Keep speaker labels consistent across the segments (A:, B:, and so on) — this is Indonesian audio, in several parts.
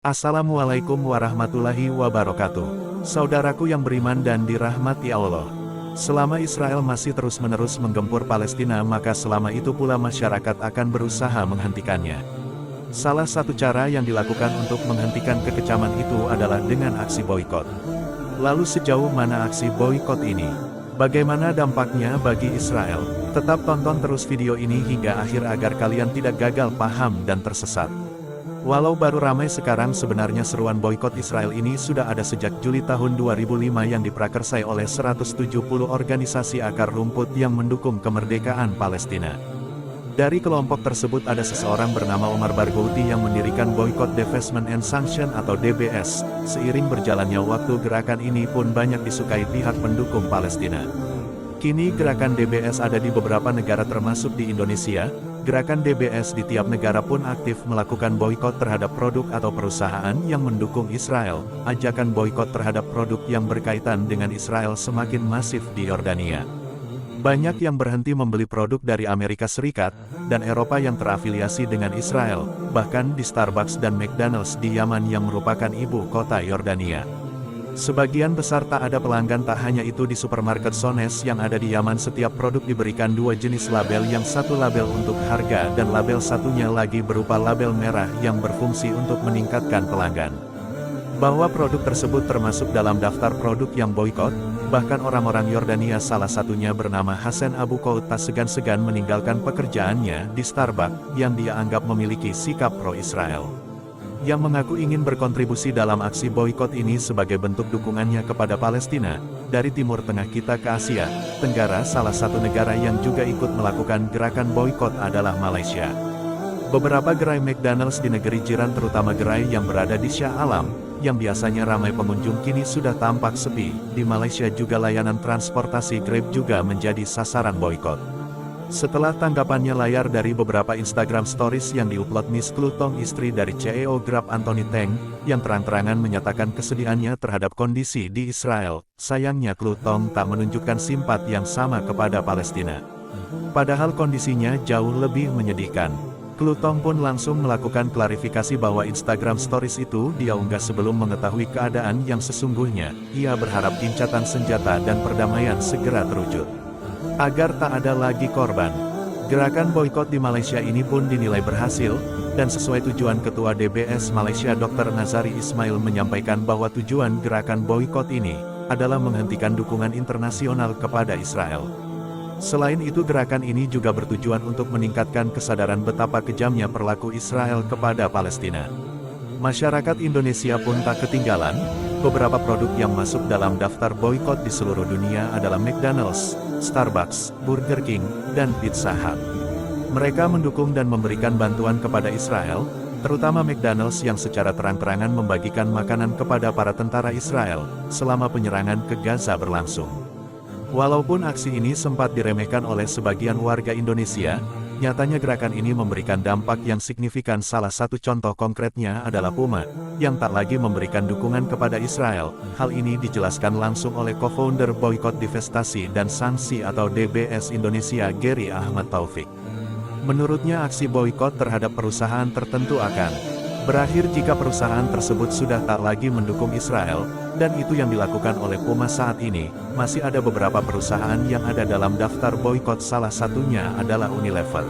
A: Assalamualaikum warahmatullahi wabarakatuh. Saudaraku yang beriman dan dirahmati Allah. Selama Israel masih terus-menerus menggempur Palestina, maka selama itu pula masyarakat akan berusaha menghentikannya. Salah satu cara yang dilakukan untuk menghentikan kekecaman itu adalah dengan aksi boikot. Lalu sejauh mana aksi boikot ini? Bagaimana dampaknya bagi Israel? Tetap tonton terus video ini hingga akhir agar kalian tidak gagal paham dan tersesat. Walau baru ramai sekarang, sebenarnya seruan boikot Israel ini sudah ada sejak Juli tahun 2005 yang diprakarsai oleh 170 organisasi akar rumput yang mendukung kemerdekaan Palestina. Dari kelompok tersebut ada seseorang bernama Omar Barghouti yang mendirikan Boycott, Divestment and Sanction atau DBS. Seiring berjalannya waktu, gerakan ini pun banyak disukai pihak pendukung Palestina. Kini gerakan DBS ada di beberapa negara termasuk di Indonesia. Gerakan DBS di tiap negara pun aktif melakukan boikot terhadap produk atau perusahaan yang mendukung Israel. Ajakan boikot terhadap produk yang berkaitan dengan Israel semakin masif di Yordania. Banyak yang berhenti membeli produk dari Amerika Serikat dan Eropa yang terafiliasi dengan Israel, bahkan di Starbucks dan McDonald's di Yaman yang merupakan ibu kota Yordania. Sebagian besar tak ada pelanggan. Tak hanya itu, di supermarket Sones yang ada di Yaman setiap produk diberikan dua jenis label, yang satu label untuk harga dan label satunya lagi berupa label merah yang berfungsi untuk meningkatkan pelanggan. Bahwa produk tersebut termasuk dalam daftar produk yang boikot, bahkan orang-orang Yordania salah satunya bernama Hassan Abu Qaud tak segan-segan meninggalkan pekerjaannya di Starbucks yang dia anggap memiliki sikap pro-Israel. Yang mengaku ingin berkontribusi dalam aksi boikot ini sebagai bentuk dukungannya kepada Palestina. Dari Timur Tengah kita ke Asia Tenggara, salah satu negara yang juga ikut melakukan gerakan boikot adalah Malaysia. Beberapa gerai McDonald's di negeri jiran, terutama gerai yang berada di Shah Alam, yang biasanya ramai pengunjung, kini sudah tampak sepi. Di Malaysia juga layanan transportasi Grab juga menjadi sasaran boikot. Setelah tanggapannya layar dari beberapa Instagram Stories yang diupload Miss Klu Tong, istri dari CEO Grab Anthony Teng, yang terang-terangan menyatakan kesedihannya terhadap kondisi di Israel, sayangnya Klu Tong tak menunjukkan simpati yang sama kepada Palestina. Padahal kondisinya jauh lebih menyedihkan. Klu Tong pun langsung melakukan klarifikasi bahwa Instagram Stories itu dia unggah sebelum mengetahui keadaan yang sesungguhnya. Ia berharap gencatan senjata dan perdamaian segera terwujud, agar tak ada lagi korban. Gerakan boikot di Malaysia ini pun dinilai berhasil, dan sesuai tujuan Ketua DBS Malaysia Dr. Nazari Ismail menyampaikan bahwa tujuan gerakan boikot ini adalah menghentikan dukungan internasional kepada Israel. Selain itu, gerakan ini juga bertujuan untuk meningkatkan kesadaran betapa kejamnya perilaku Israel kepada Palestina. Masyarakat Indonesia pun tak ketinggalan. Beberapa produk yang masuk dalam daftar boikot di seluruh dunia adalah McDonald's, Starbucks, Burger King, dan Pizza Hut. Mereka mendukung dan memberikan bantuan kepada Israel, terutama McDonald's yang secara terang-terangan membagikan makanan kepada para tentara Israel selama penyerangan ke Gaza berlangsung. Walaupun aksi ini sempat diremehkan oleh sebagian warga Indonesia, nyatanya gerakan ini memberikan dampak yang signifikan. Salah satu contoh konkretnya adalah Puma, yang tak lagi memberikan dukungan kepada Israel. Hal ini dijelaskan langsung oleh co-founder Boycott, Divestasi dan Sanksi atau DBS Indonesia, Gary Ahmad Taufik. Menurutnya, aksi boikot terhadap perusahaan tertentu akan berakhir jika perusahaan tersebut sudah tak lagi mendukung Israel, dan itu yang dilakukan oleh Puma saat ini. Masih ada beberapa perusahaan yang ada dalam daftar boikot, salah satunya adalah Unilever.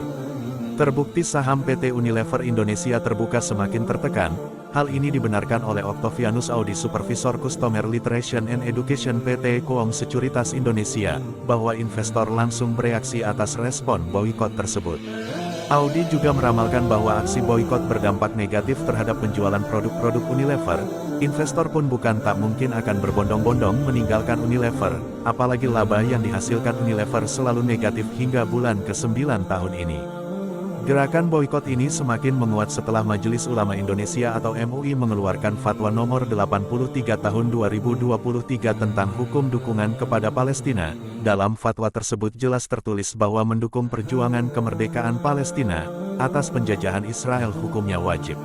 A: Terbukti saham PT Unilever Indonesia terbuka semakin tertekan. Hal ini dibenarkan oleh Octavianus Audi, Supervisor Customer Literation and Education PT Koong Sekuritas Indonesia, bahwa investor langsung bereaksi atas respon boikot tersebut. Audi juga meramalkan bahwa aksi boikot berdampak negatif terhadap penjualan produk-produk Unilever. Investor pun bukan tak mungkin akan berbondong-bondong meninggalkan Unilever, apalagi laba yang dihasilkan Unilever selalu negatif hingga bulan ke-9 tahun ini. Gerakan boikot ini semakin menguat setelah Majelis Ulama Indonesia atau MUI mengeluarkan Fatwa Nomor 83 Tahun 2023 tentang hukum dukungan kepada Palestina. Dalam fatwa tersebut jelas tertulis bahwa mendukung perjuangan kemerdekaan Palestina atas penjajahan Israel hukumnya wajib.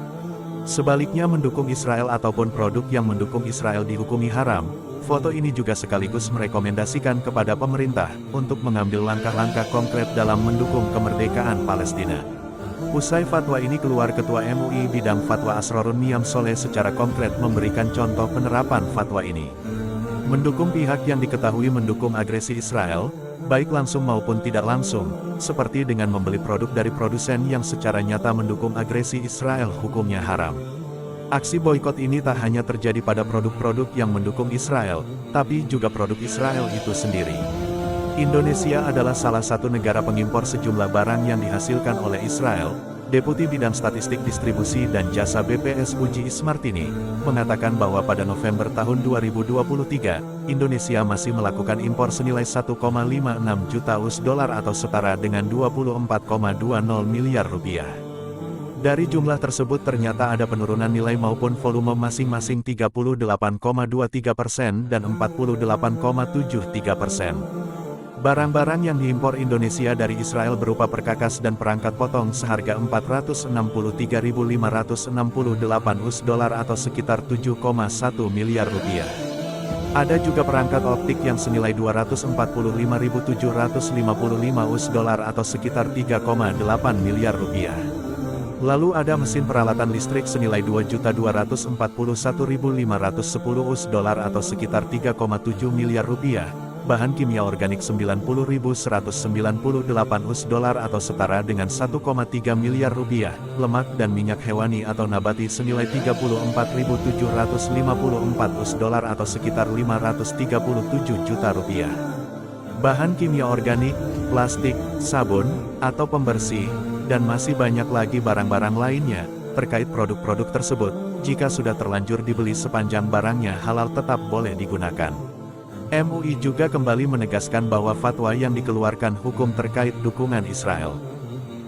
A: Sebaliknya, mendukung Israel ataupun produk yang mendukung Israel dihukumi haram. Foto ini juga sekaligus merekomendasikan kepada pemerintah untuk mengambil langkah-langkah konkret dalam mendukung kemerdekaan Palestina. Usai fatwa ini keluar, Ketua MUI Bidang Fatwa Asrorun Niam Soleh secara konkret memberikan contoh penerapan fatwa ini. Mendukung pihak yang diketahui mendukung agresi Israel, baik langsung maupun tidak langsung, seperti dengan membeli produk dari produsen yang secara nyata mendukung agresi Israel, hukumnya haram. Aksi boikot ini tak hanya terjadi pada produk-produk yang mendukung Israel, tapi juga produk Israel itu sendiri. Indonesia adalah salah satu negara pengimpor sejumlah barang yang dihasilkan oleh Israel. Deputi Bidang Statistik Distribusi dan Jasa BPS Puji Ismartini mengatakan bahwa pada November tahun 2023, Indonesia masih melakukan impor senilai 1,56 juta US dollar atau setara dengan 24,20 miliar rupiah. Dari jumlah tersebut ternyata ada penurunan nilai maupun volume masing-masing 38,23% dan 48,73%. Barang-barang yang diimpor Indonesia dari Israel berupa perkakas dan perangkat potong seharga 463.568 US dollar atau sekitar 7,1 miliar rupiah. Ada juga perangkat optik yang senilai 245.755 US dollar atau sekitar 3,8 miliar rupiah. Lalu ada mesin peralatan listrik senilai 2.241.510 US dollar atau sekitar 3,7 miliar rupiah. Bahan kimia organik 90.198 US dollar atau setara dengan 1,3 miliar rupiah, lemak dan minyak hewani atau nabati senilai 34.754 US dollar atau sekitar 537 juta rupiah. Bahan kimia organik, plastik, sabun, atau pembersih, dan masih banyak lagi barang-barang lainnya. Terkait produk-produk tersebut, jika sudah terlanjur dibeli sepanjang barangnya halal tetap boleh digunakan. MUI juga kembali menegaskan bahwa fatwa yang dikeluarkan hukum terkait dukungan Israel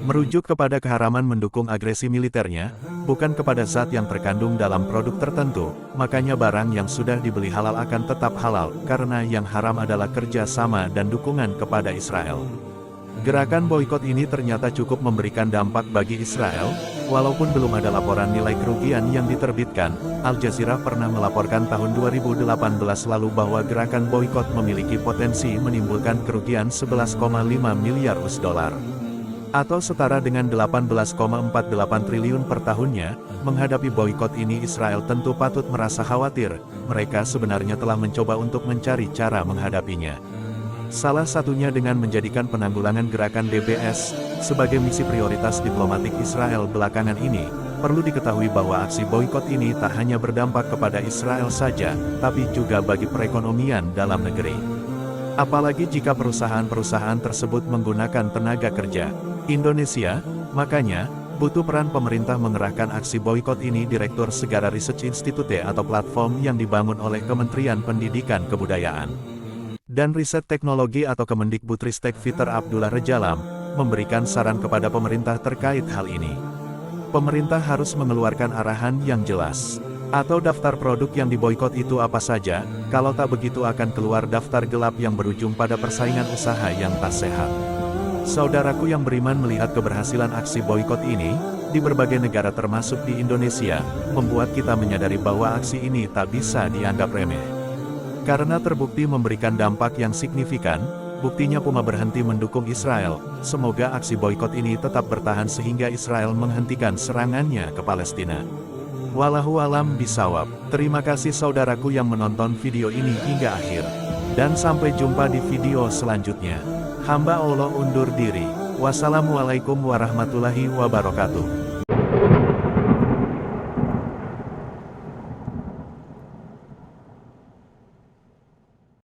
A: merujuk kepada keharaman mendukung agresi militernya, bukan kepada zat yang terkandung dalam produk tertentu. Makanya barang yang sudah dibeli halal akan tetap halal, karena yang haram adalah kerja sama dan dukungan kepada Israel. Gerakan boikot ini ternyata cukup memberikan dampak bagi Israel, walaupun belum ada laporan nilai kerugian yang diterbitkan. Al Jazeera pernah melaporkan tahun 2018 lalu bahwa gerakan boikot memiliki potensi menimbulkan kerugian 11,5 miliar US dollar. Atau setara dengan 18,48 triliun per tahunnya. Menghadapi boikot ini Israel tentu patut merasa khawatir, mereka sebenarnya telah mencoba untuk mencari cara menghadapinya. Salah satunya dengan menjadikan penanggulangan gerakan DBS sebagai misi prioritas diplomatik Israel belakangan ini. Perlu diketahui bahwa aksi boikot ini tak hanya berdampak kepada Israel saja, tapi juga bagi perekonomian dalam negeri. Apalagi jika perusahaan-perusahaan tersebut menggunakan tenaga kerja Indonesia, makanya butuh peran pemerintah mengerahkan aksi boikot ini. Direktur Segara Research Institute atau platform yang dibangun oleh Kementerian Pendidikan Kebudayaan dan Riset Teknologi atau Kemendikbudristek Fiter Abdullah Rejalam, memberikan saran kepada pemerintah terkait hal ini. Pemerintah harus mengeluarkan arahan yang jelas. Atau daftar produk yang diboikot itu apa saja, kalau tak begitu akan keluar daftar gelap yang berujung pada persaingan usaha yang tak sehat. Saudaraku yang beriman, melihat keberhasilan aksi boikot ini, di berbagai negara termasuk di Indonesia, membuat kita menyadari bahwa aksi ini tak bisa dianggap remeh. Karena terbukti memberikan dampak yang signifikan, buktinya Puma berhenti mendukung Israel. Semoga aksi boikot ini tetap bertahan sehingga Israel menghentikan serangannya ke Palestina. Wallahu alam bisawab. Terima kasih saudaraku yang menonton video ini hingga akhir. Dan sampai jumpa di video selanjutnya. Hamba Allah undur diri. Wassalamualaikum warahmatullahi wabarakatuh.